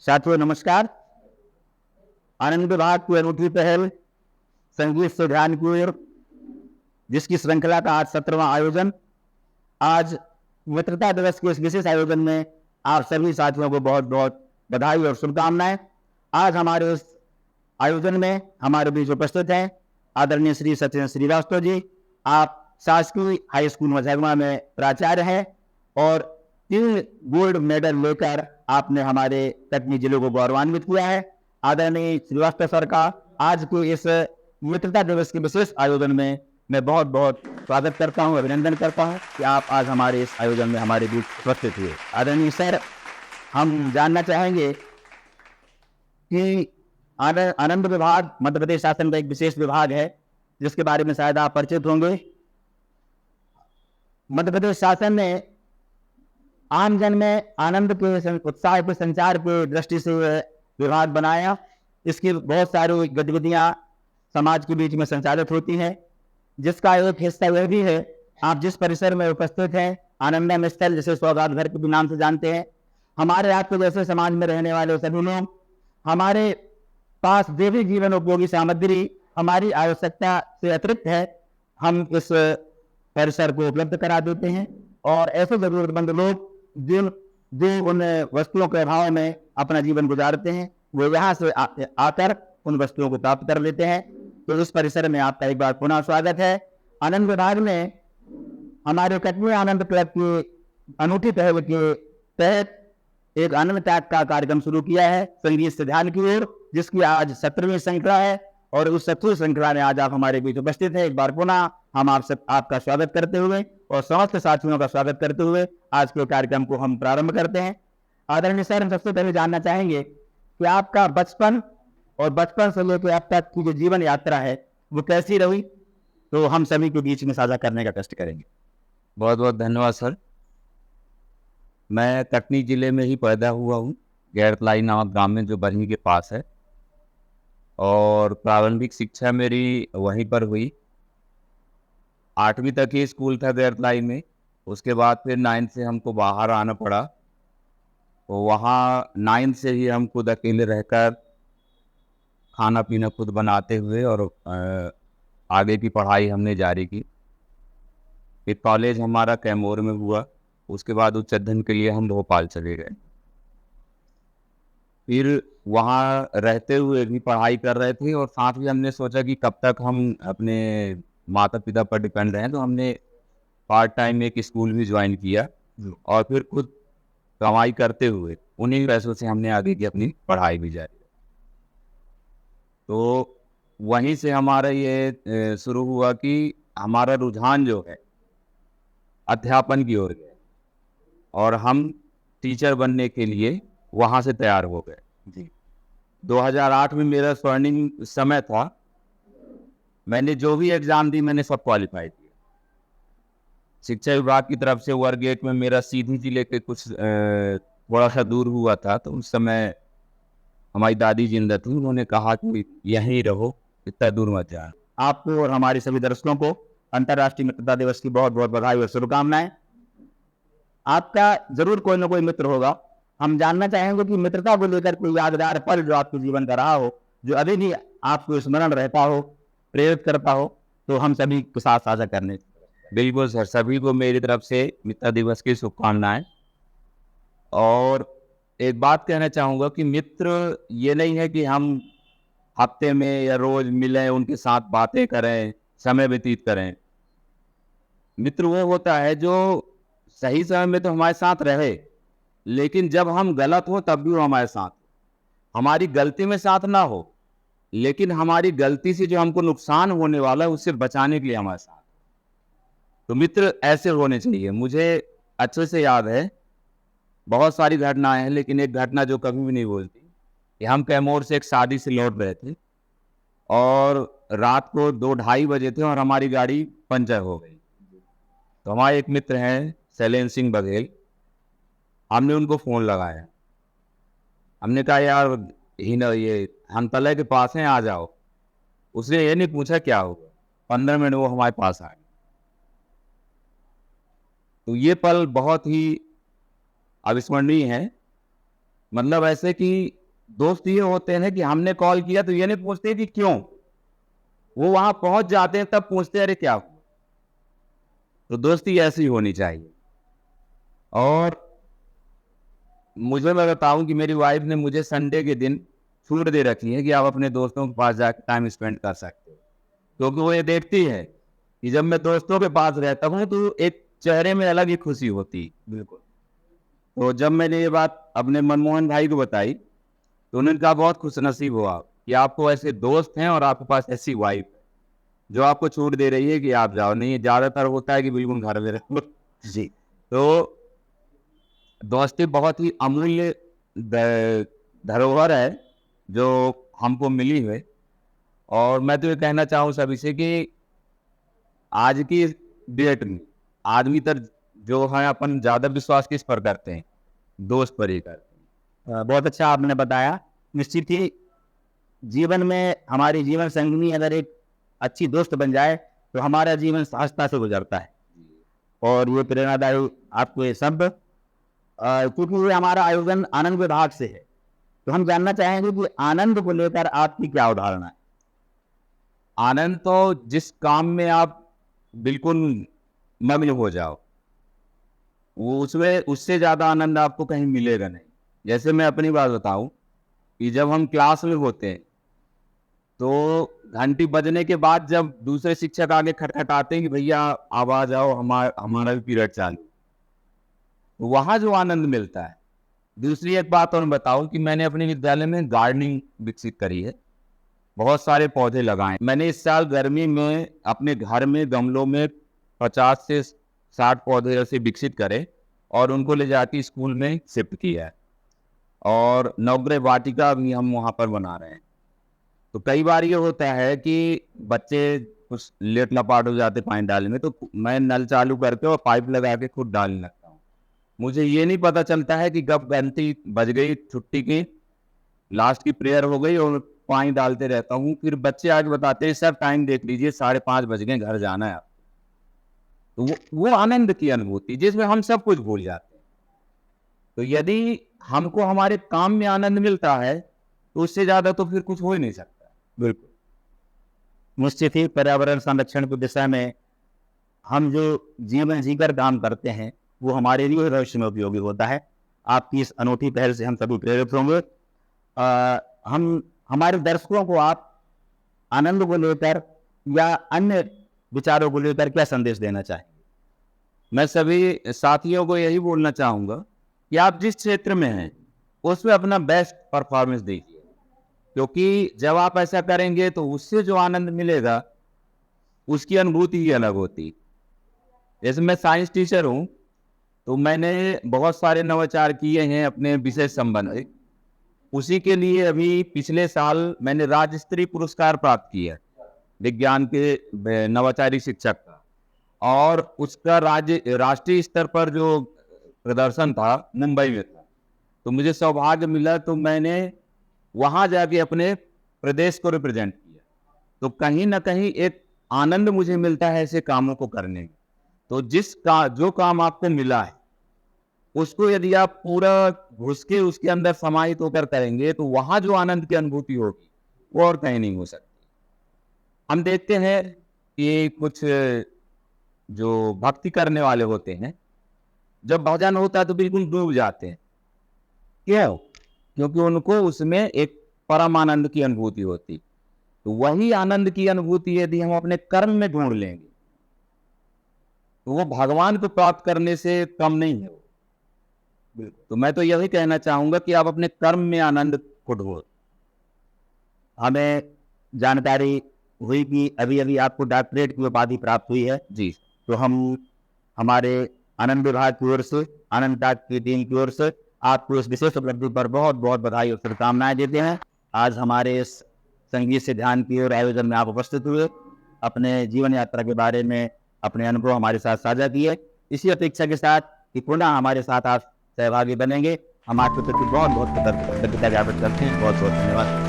साथियों नमस्कार। आनंद विभाग की अनूठी पहल संगीत से ध्यान की ओर, जिसकी श्रृंखला का आज 17वां आयोजन। आज मित्रता दिवस के इस विशेष आयोजन में आप सभी साथियों को बहुत बहुत बधाई और शुभकामनाएं। आज हमारे इस आयोजन में हमारे बीच उपस्थित हैं आदरणीय श्री सचिन श्रीवास्तव जी। आप शासकीय हाई स्कूल मझगवा में प्राचार्य हैं और 3 गोल्ड मेडल लेकर आपने हमारे कटनी जिले को गौरवान्वित किया है। आदरणीय श्रीवास्तव सर का आज को इस मित्रता दिवस के विशेष आयोजन में मैं बहुत बहुत स्वागत करता हूं, अभिनंदन करता हूं कि आप आज हमारे इस आयोजन में हमारे बीच उपस्थित हुए। आदरणीय सर, हम जानना चाहेंगे कि आनंद विभाग मध्य प्रदेश शासन का एक विशेष विभाग है जिसके बारे में शायद आप परिचित होंगे। मध्य प्रदेश शासन ने आमजन में आनंद के उत्साह के संचार की दृष्टि से विभाग बनाया। इसकी बहुत सारी गतिविधियां समाज के बीच में संचालित होती हैं, जिसका एक हिस्सा यह भी है आप जिस परिसर में उपस्थित हैं, आनंदम स्थल, जिसे सौगात घर के भी नाम से जानते हैं। हमारे आपके जैसे समाज में रहने वाले सभी लोग हमारे पास देवी जीवन उपयोगी सामग्री हमारी आवश्यकता से अतिरिक्त है, हम इस परिसर को उपलब्ध करा देते हैं और ऐसे जरूरतमंद लोग जो उन वस्तुओं के अभाव में अपना जीवन गुजारते हैं, वो यहाँ से आकर उन वस्तुओं को प्राप्त कर लेते हैं। तो इस परिसर में आपका एक बार पुनः स्वागत है। आनंद विभाग ने हमारे कटनी आनंद क्लब की अनूठी पहल के तहत एक आनंद त्याग का कार्यक्रम शुरू किया है संगीत से ध्यान की ओर, जिसकी आज 17वीं श्रृंखला है और उस 17वीं श्रृंखला में आज आप हमारे बीच उपस्थित हैं। एक बार पुनः हम आपका स्वागत करते हुए और समस्त साथियों का स्वागत करते हुए आज के कार्यक्रम को हम प्रारंभ करते हैं। आदरणीय सर, हम सबसे पहले जानना चाहेंगे कि आपका बचपन और बचपन से लेकर अब तक की जो जीवन यात्रा है वो कैसी रही, तो हम सभी के बीच में साझा करने का कष्ट करेंगे। बहुत बहुत धन्यवाद सर। मैं कटनी जिले में ही पैदा हुआ हूँ, गैरतलाई नामक गांव में जो बरही के पास है, और प्रारंभिक शिक्षा मेरी वहीं पर हुई। 8वीं तक ही स्कूल था गैरतलाई में। उसके बाद फिर 9th से हमको बाहर आना पड़ा, तो वहाँ 9th से ही हम खुद अकेले रहकर खाना पीना खुद बनाते हुए और आगे की पढ़ाई हमने जारी की। फिर कॉलेज हमारा कैमूर में हुआ। उसके बाद उच्च अध्ययन के लिए हम भोपाल चले गए। फिर वहाँ रहते हुए भी पढ़ाई कर रहे थे और साथ ही हमने सोचा कि कब तक हम अपने माता पिता पर डिपेंड रहें, तो हमने पार्ट टाइम एक स्कूल भी ज्वाइन किया और फिर खुद कमाई करते हुए उन्हीं पैसों से हमने आगे की अपनी पढ़ाई भी जारी। तो वहीं से हमारा ये शुरू हुआ कि हमारा रुझान जो है अध्यापन की ओर गया और हम टीचर बनने के लिए वहाँ से तैयार हो गए जी। 2008 में मेरा स्वर्णिम समय था। मैंने जो भी एग्ज़ाम दी मैंने सब क्वालिफाई किया। शिक्षा विभाग की तरफ से वर्ग 1 में मेरा सीधी जिले के कुछ थोड़ा सा दूर हुआ था, तो उस समय हमारी दादी जिंदा थी, उन्होंने कहा कि यहीं रहो, इतना दूर मत जाना। आपको और हमारे सभी दर्शकों को अंतर्राष्ट्रीय मित्रता दिवस की बहुत बहुत बधाई और शुभकामनाएं। आपका जरूर कोई ना कोई मित्र होगा। हम जानना चाहेंगे कि मित्रता को लेकर कोई यादगार पल जो आपके जीवन का रहा हो, जो अभी भी आपको स्मरण रहता हो, प्रेरित करता हो, तो हम सभी के साथ साझा करने। बिल्कुल सर, सभी को मेरी तरफ से मित्रता दिवस की शुभकामनाएं। और एक बात कहना चाहूँगा कि मित्र ये नहीं है कि हम हफ्ते में या रोज मिलें, उनके साथ बातें करें, समय व्यतीत करें। मित्र वो होता है जो सही समय में तो हमारे साथ रहे, लेकिन जब हम गलत हो तब भी वो हमारे साथ, हमारी गलती में साथ ना हो, लेकिन हमारी गलती से जो हमको नुकसान होने वाला है उससे बचाने के लिए हमारे साथ। तो मित्र ऐसे होने चाहिए। मुझे अच्छे से याद है, बहुत सारी घटनाएं हैं, लेकिन एक घटना जो कभी भी नहीं भूलती कि हम कैमूर से एक शादी से लौट रहे थे और रात को 2-2:30 बजे थे और हमारी गाड़ी पंचर हो गई। तो हमारे एक मित्र हैं शैलेंद्र सिंह बघेल, हमने उनको फ़ोन लगाया। हमने कहा यार ये हम तले के पास हैं, आ जाओ। उसने ये नहीं पूछा क्या होगा, 15 मिनट वो हमारे पास आए। तो ये पल बहुत ही अविस्मरणीय है मतलब ऐसे कि दोस्त ये होते हैं कि हमने कॉल किया तो ये नहीं पूछते कि क्यों, वो वहां पहुंच जाते हैं तब पूछते हैं अरे क्या हुआ। तो दोस्ती ऐसी होनी चाहिए। और मैं बताऊं कि मेरी वाइफ ने मुझे संडे के दिन छूट दे रखी है कि आप अपने दोस्तों के पास जाकर टाइम स्पेंड कर सकते हो, क्योंकि वो ये देखती है कि जब मैं दोस्तों के पास रहता हूँ तो एक चेहरे में अलग ही खुशी होती है। बिल्कुल। तो जब मैंने ये बात अपने मनमोहन भाई को बताई तो उन्होंने कहा बहुत खुश नसीब हो आप कि आपको ऐसे दोस्त हैं और आपके पास ऐसी वाइफ है जो आपको छूट दे रही है कि आप जाओ। नहीं, ज्यादातर होता है कि बिल्कुल घर में रहो। जी। तो दोस्ती बहुत ही अमूल्य धरोहर है जो हमको मिली है। और मैं तो ये कहना चाहूँ सभी से कि आज की डेट में आदमी तर जो है अपन ज्यादा विश्वास किस पर करते हैं, दोस्त पर ही करते हैं। बहुत अच्छा आपने बताया। निश्चित ही जीवन में हमारी जीवन संगिनी अगर एक अच्छी दोस्त बन जाए तो हमारा जीवन सहजता से गुजरता है। और ये प्रेरणादायी आपको ये शब्द, क्योंकि ये हमारा आयोजन आनंद विभाग से है, तो हम जानना चाहेंगे कि आनंद को लेकर आपकी क्या उदाहरण है। आनंद तो जिस काम में आप बिल्कुल मग्न हो जाओ, वो उसमें उससे ज्यादा आनंद आपको कहीं मिलेगा नहीं। जैसे मैं अपनी बात बताऊं कि जब हम क्लास में होते हैं तो घंटी बजने के बाद जब दूसरे शिक्षक आगे खटखटाते हैं कि भैया आवाज आओ, हमारा भी पीरियड चालू, तो वहां जो आनंद मिलता है। दूसरी एक बात और बताऊं कि मैंने अपने विद्यालय में गार्डनिंग विकसित करी है, बहुत सारे पौधे लगाए। मैंने इस साल गर्मी में अपने घर में गमलों में 50 से 60 पौधे ऐसे विकसित करे और उनको ले जाके स्कूल में शिफ्ट किया है। और नवग्रह वाटिका भी हम वहाँ पर बना रहे हैं। तो कई बार ये होता है कि बच्चे कुछ लेट लपाट हो जाते पानी डालने में, तो मैं नल चालू करके और पाइप लगा के खुद डालने लगता हूँ। मुझे ये नहीं पता चलता है कि कब घंटी बज गई छुट्टी की, लास्ट की प्रेयर हो गई और पानी डालते रहता हूँ। फिर बच्चे आगे बताते हैं सर टाइम देख लीजिए 5:30 बज गए, घर जाना है आपको। तो वो आनंद की अनुभूति जिसमें हम सब कुछ भूल जाते हैं। तो यदि हमको हमारे काम में आनंद मिलता है तो उससे ज्यादा तो फिर कुछ हो ही नहीं सकता। बिल्कुल। निश्चित ही पर्यावरण संरक्षण की दिशा में हम जो जीवन जीकर काम करते हैं वो हमारे लिए भविष्य में उपयोगी होता है। आपकी इस अनूठी पहल से हम सभी प्रेरित होंगे। हम हमारे दर्शकों को आप आनंद को लेकर या अन्य विचारों को लेकर क्या संदेश देना चाहेंगे? मैं सभी साथियों को यही बोलना चाहूंगा कि आप जिस क्षेत्र में हैं उसमें अपना बेस्ट परफॉर्मेंस दीजिए, क्योंकि जब आप ऐसा करेंगे तो उससे जो आनंद मिलेगा उसकी अनुभूति ही अलग होती। जैसे मैं साइंस टीचर हूँ तो मैंने बहुत सारे नवाचार किए हैं अपने विषय संबंधित। उसी के लिए अभी पिछले साल मैंने राज्य स्तरीय पुरस्कार प्राप्त किया विज्ञान के नवाचारी शिक्षक का, और उसका राष्ट्रीय स्तर पर जो प्रदर्शन था मुंबई में था। तो मुझे सौभाग्य मिला, तो मैंने वहां जाके अपने प्रदेश को रिप्रेजेंट किया। तो कहीं ना कहीं एक आनंद मुझे मिलता है ऐसे कामों को करने में। तो जो काम आपको मिला है उसको यदि आप पूरा घुस के उसके अंदर समाहित होकर करेंगे तो वहां जो आनंद की अनुभूति होगी वो और कहीं नहीं हो सकती। हम देखते हैं कि कुछ जो भक्ति करने वाले होते हैं, जब भजन होता है तो बिल्कुल डूब जाते हैं। क्यों? क्योंकि उनको उसमें एक परम आनंद की अनुभूति होती। तो वही आनंद की अनुभूति यदि हम अपने कर्म में ढूंढ लेंगे तो वो भगवान को प्राप्त करने से कम नहीं है। तो मैं तो यही कहना चाहूंगा कि आप अपने कर्म में आनंद को ढूंढो। हमें जानकारी हुई कि अभी अभी आपको डॉक्टरेट की उपाधि प्राप्त हुई है जी। तो हम हमारे आनंद विभाग की ओर से, आनंद टाक की टीम की ओर से आपको इस विशेष उपलब्धि पर बहुत बहुत बधाई और शुभकामनाएं देते हैं। आज हमारे इस संगीत से ध्यान की ओर आयोजन में आप उपस्थित हुए, अपने जीवन यात्रा के बारे में अपने अनुभव हमारे साथ साझा किए। इसी अपेक्षा के साथ कि पुनः हमारे साथ आप सहभागी बनेंगे, हम आपके प्रति बहुत बहुत कृतज्ञता ज्ञापित करते हैं। बहुत बहुत धन्यवाद।